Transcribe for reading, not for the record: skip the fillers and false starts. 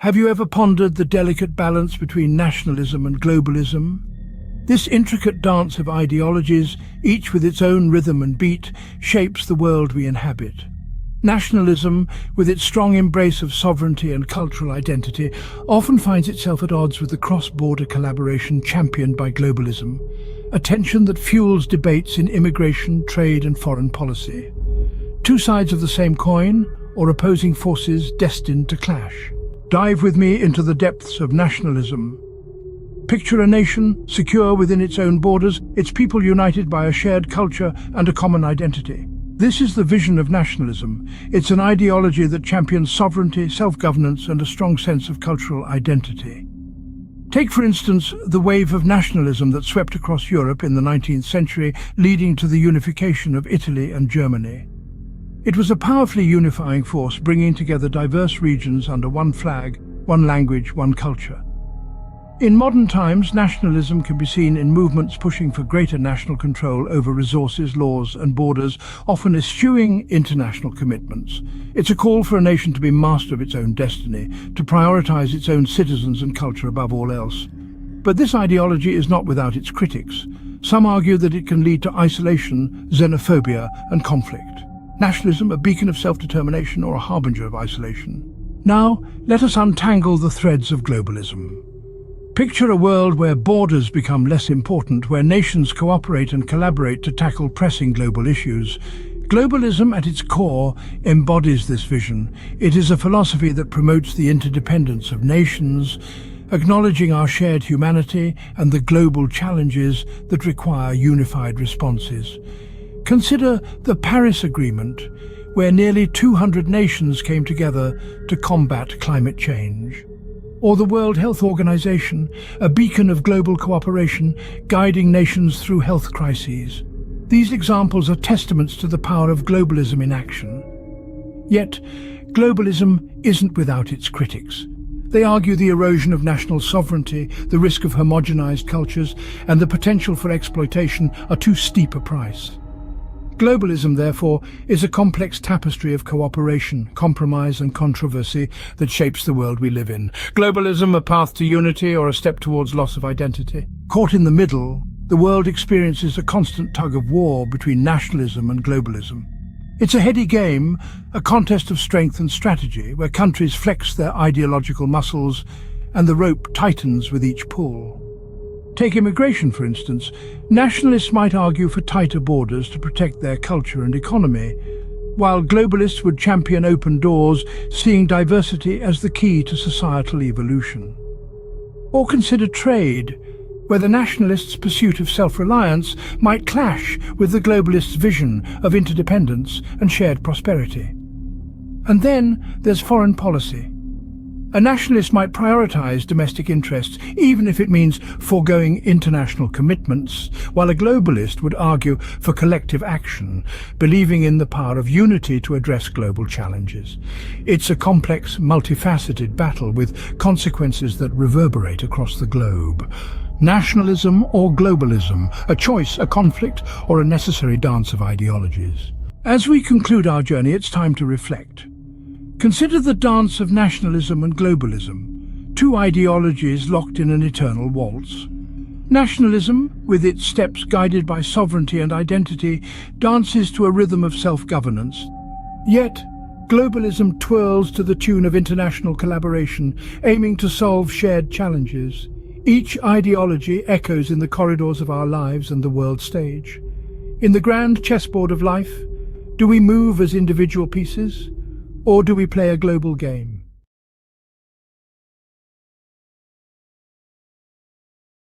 Have you ever pondered the delicate balance between nationalism and globalism? This intricate dance of ideologies, each with its own rhythm and beat, shapes the world we inhabit. Nationalism, with its strong embrace of sovereignty and cultural identity, often finds itself at odds with the cross-border collaboration championed by globalism, a tension that fuels debates in immigration, trade and foreign policy. Two sides of the same coin, or opposing forces destined to clash. Dive with me into the depths of nationalism. Picture a nation secure within its own borders, its people united by a shared culture and a common identity. This is the vision of nationalism. It's an ideology that champions sovereignty, self-governance, and a strong sense of cultural identity. Take, for instance, the wave of nationalism that swept across Europe in the 19th century, leading to the unification of Italy and Germany. It was a powerfully unifying force, bringing together diverse regions under one flag, one language, one culture. In modern times, nationalism can be seen in movements pushing for greater national control over resources, laws and borders, often eschewing international commitments. It's a call for a nation to be master of its own destiny, to prioritize its own citizens and culture above all else. But this ideology is not without its critics. Some argue that it can lead to isolation, xenophobia and conflict. Nationalism, a beacon of self-determination or a harbinger of isolation? Now, let us untangle the threads of globalism. Picture a world where borders become less important, where nations cooperate and collaborate to tackle pressing global issues. Globalism, at its core, embodies this vision. It is a philosophy that promotes the interdependence of nations, acknowledging our shared humanity and the global challenges that require unified responses. Consider the Paris Agreement, where nearly 200 nations came together to combat climate change. Or the World Health Organization, a beacon of global cooperation, guiding nations through health crises. These examples are testaments to the power of globalism in action. Yet, globalism isn't without its critics. They argue the erosion of national sovereignty, the risk of homogenized cultures, and the potential for exploitation are too steep a price. Globalism, therefore, is a complex tapestry of cooperation, compromise and controversy that shapes the world we live in. Globalism, a path to unity or a step towards loss of identity? Caught in the middle, the world experiences a constant tug of war between nationalism and globalism. It's a heady game, a contest of strength and strategy, where countries flex their ideological muscles and the rope tightens with each pull. Take immigration, for instance. Nationalists might argue for tighter borders to protect their culture and economy, while globalists would champion open doors, seeing diversity as the key to societal evolution. Or consider trade, where the nationalists' pursuit of self-reliance might clash with the globalists' vision of interdependence and shared prosperity. And then there's foreign policy. A nationalist might prioritize domestic interests, even if it means foregoing international commitments, while a globalist would argue for collective action, believing in the power of unity to address global challenges. It's a complex, multifaceted battle with consequences that reverberate across the globe. Nationalism or globalism, a choice, a conflict, or a necessary dance of ideologies. As we conclude our journey, it's time to reflect. Consider the dance of nationalism and globalism, two ideologies locked in an eternal waltz. Nationalism, with its steps guided by sovereignty and identity, dances to a rhythm of self-governance. Yet, globalism twirls to the tune of international collaboration, aiming to solve shared challenges. Each ideology echoes in the corridors of our lives and the world stage. In the grand chessboard of life, do we move as individual pieces? Or do we play a global game?